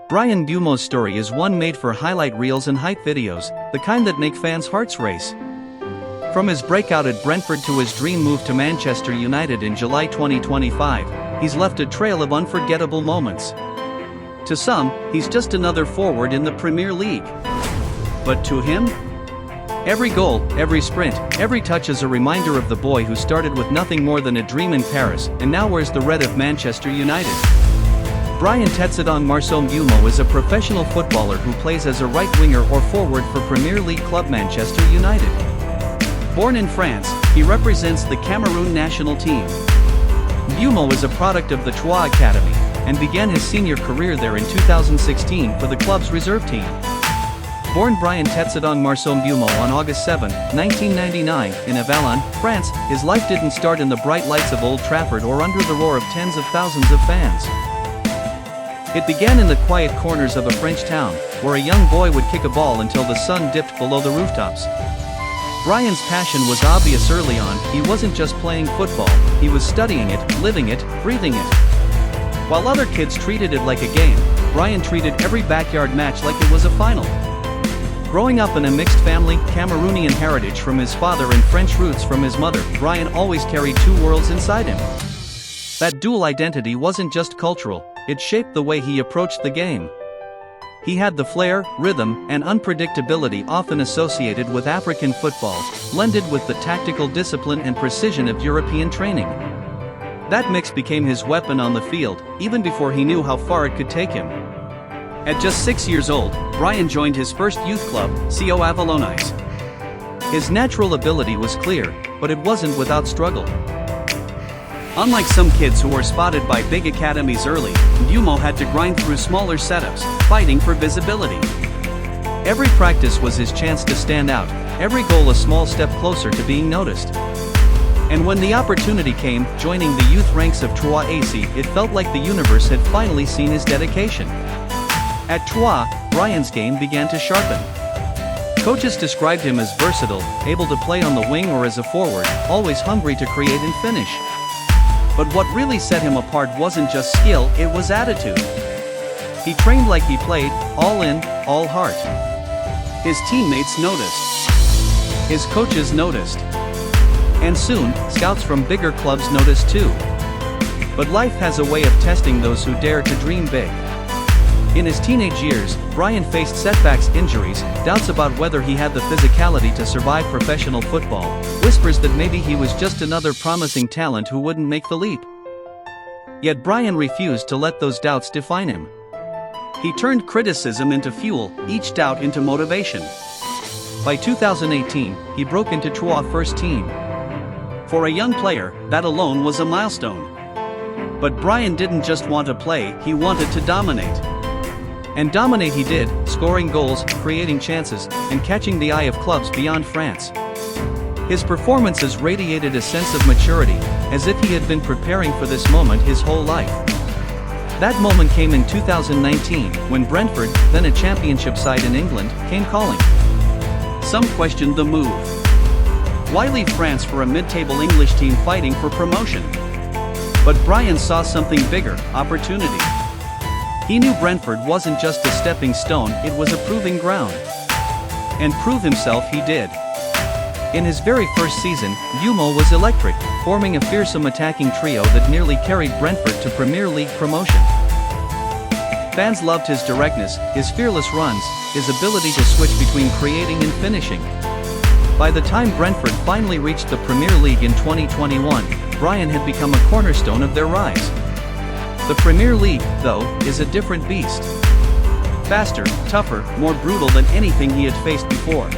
Bryan Mbeumo's story is one made for highlight reels and hype videos, the kind that make fans' hearts race. From his breakout at Brentford to his dream move to Manchester United in July 2025, he's left a trail of unforgettable moments. To some, he's just another forward in the Premier League. But to him? Every goal, every sprint, every touch is a reminder of the boy who started with nothing more than a dream in Paris and now wears the red of Manchester United. Bryan Tetsadong Marceau Mbeumo is a professional footballer who plays as a right winger or forward for Premier League club Manchester United. Born in France, he represents the Cameroon national team. Mbeumo is a product of the Troyes Academy, and began his senior career there in 2016 for the club's reserve team. Born Bryan Tetsadong Marceau Mbeumo on August 7, 1999, in Avallon, France, his life didn't start in the bright lights of Old Trafford or under the roar of tens of thousands of fans. It began in the quiet corners of a French town, where a young boy would kick a ball until the sun dipped below the rooftops. Bryan's passion was obvious early on. He wasn't just playing football, he was studying it, living it, breathing it. While other kids treated it like a game, Bryan treated every backyard match like it was a final. Growing up in a mixed family, Cameroonian heritage from his father and French roots from his mother, Bryan always carried two worlds inside him. That dual identity wasn't just cultural, it shaped the way he approached the game. He had the flair, rhythm, and unpredictability often associated with African football, blended with the tactical discipline and precision of European training. That mix became his weapon on the field, even before he knew how far it could take him. At just 6 years old, Bryan joined his first youth club, CO Avallonais. His natural ability was clear, but it wasn't without struggle. Unlike some kids who were spotted by big academies early, Mbeumo had to grind through smaller setups, fighting for visibility. Every practice was his chance to stand out, every goal a small step closer to being noticed. And when the opportunity came, joining the youth ranks of Troyes AC, it felt like the universe had finally seen his dedication. At Troyes, Bryan's game began to sharpen. Coaches described him as versatile, able to play on the wing or as a forward, always hungry to create and finish. But what really set him apart wasn't just skill, it was attitude. He trained like he played, all in, all heart. His teammates noticed. His coaches noticed. And soon, scouts from bigger clubs noticed too. But life has a way of testing those who dare to dream big. In his teenage years, Bryan faced setbacks, injuries, doubts about whether he had the physicality to survive professional football, whispers that maybe he was just another promising talent who wouldn't make the leap. Yet Bryan refused to let those doubts define him. He turned criticism into fuel, each doubt into motivation. By 2018, he broke into Troyes' first team. For a young player, that alone was a milestone. But Bryan didn't just want to play, he wanted to dominate. And dominate he did, scoring goals, creating chances, and catching the eye of clubs beyond France. His performances radiated a sense of maturity, as if he had been preparing for this moment his whole life. That moment came in 2019, when Brentford, then a championship side in England, came calling. Some questioned the move. Why leave France for a mid-table English team fighting for promotion? But Bryan saw something bigger, opportunity. He knew Brentford wasn't just a stepping stone, it was a proving ground. And prove himself he did. In his very first season, Mbeumo was electric, forming a fearsome attacking trio that nearly carried Brentford to Premier League promotion. Fans loved his directness, his fearless runs, his ability to switch between creating and finishing. By the time Brentford finally reached the Premier League in 2021, Bryan had become a cornerstone of their rise. The Premier League, though, is a different beast. Faster, tougher, more brutal than anything he had faced before.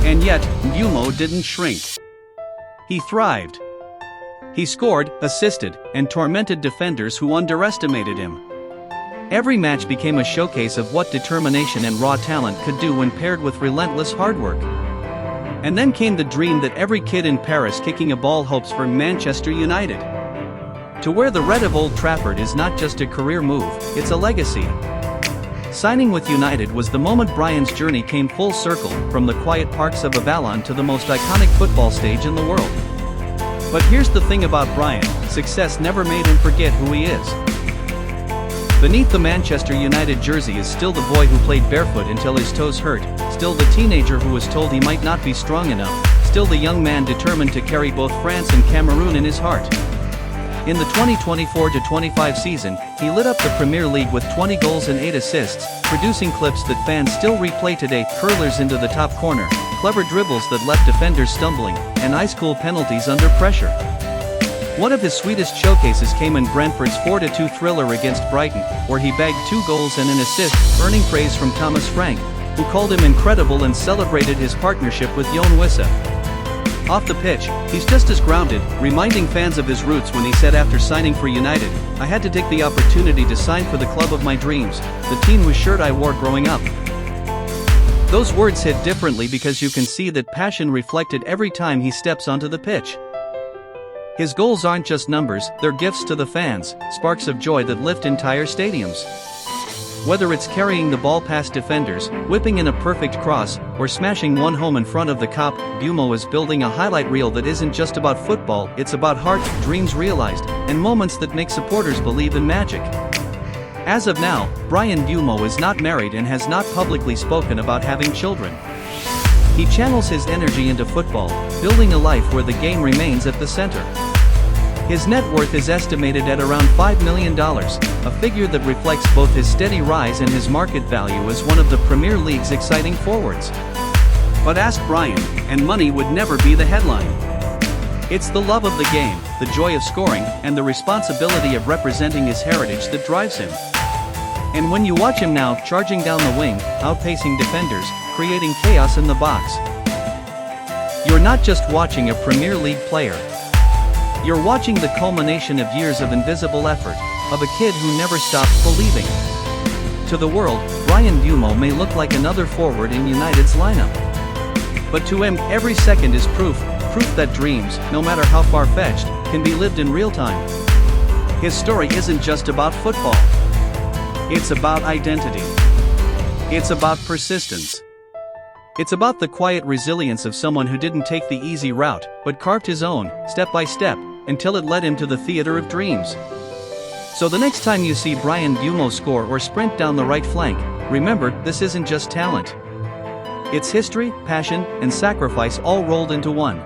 And yet, Mbeumo didn't shrink. He thrived. He scored, assisted, and tormented defenders who underestimated him. Every match became a showcase of what determination and raw talent could do when paired with relentless hard work. And then came the dream that every kid in Paris kicking a ball hopes for: Manchester United. To wear the red of Old Trafford is not just a career move, it's a legacy. Signing with United was the moment Bryan's journey came full circle, from the quiet parks of Avallon to the most iconic football stage in the world. But here's the thing about Bryan: success never made him forget who he is. Beneath the Manchester United jersey is still the boy who played barefoot until his toes hurt, still the teenager who was told he might not be strong enough, still the young man determined to carry both France and Cameroon in his heart. In the 2024-25 season, he lit up the Premier League with 20 goals and 8 assists, producing clips that fans still replay today: curlers into the top corner, clever dribbles that left defenders stumbling, and ice-cool penalties under pressure. One of his sweetest showcases came in Brentford's 4-2 thriller against Brighton, where he bagged 2 goals and an assist, earning praise from Thomas Frank, who called him incredible and celebrated his partnership with Jon Wissa. Off the pitch, he's just as grounded, reminding fans of his roots when he said after signing for United, "I had to take the opportunity to sign for the club of my dreams, the team whose shirt I wore growing up." Those words hit differently because you can see that passion reflected every time he steps onto the pitch. His goals aren't just numbers, they're gifts to the fans, sparks of joy that lift entire stadiums. Whether it's carrying the ball past defenders, whipping in a perfect cross, or smashing one home in front of the cop, Mbeumo is building a highlight reel that isn't just about football, it's about heart, dreams realized, and moments that make supporters believe in magic. As of now, Bryan Mbeumo is not married and has not publicly spoken about having children. He channels his energy into football, building a life where the game remains at the center. His net worth is estimated at around $5 million, a figure that reflects both his steady rise and his market value as one of the Premier League's exciting forwards. But ask Bryan, and money would never be the headline. It's the love of the game, the joy of scoring, and the responsibility of representing his heritage that drives him. And when you watch him now, charging down the wing, outpacing defenders, creating chaos in the box, you're not just watching a Premier League player. You're watching the culmination of years of invisible effort, of a kid who never stopped believing. To the world, Bryan Mbeumo may look like another forward in United's lineup. But to him, every second is proof that dreams, no matter how far-fetched, can be lived in real time. His story isn't just about football. It's about identity. It's about persistence. It's about the quiet resilience of someone who didn't take the easy route, but carved his own, step by step, until it led him to the theater of dreams. So the next time you see Bryan Mbeumo score or sprint down the right flank, remember, this isn't just talent. It's history, passion, and sacrifice all rolled into one.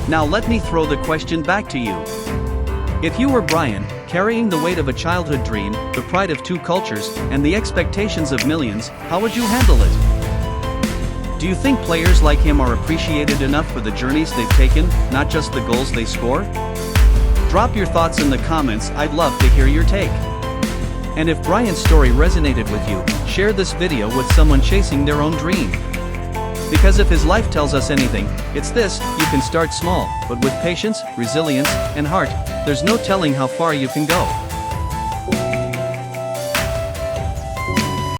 Now let me throw the question back to you. If you were Bryan, carrying the weight of a childhood dream, the pride of 2 cultures, and the expectations of millions, how would you handle it? Do you think players like him are appreciated enough for the journeys they've taken, not just the goals they score? Drop your thoughts in the comments, I'd love to hear your take. And if Bryan's story resonated with you, share this video with someone chasing their own dream. Because if his life tells us anything, it's this: you can start small, but with patience, resilience, and heart, there's no telling how far you can go.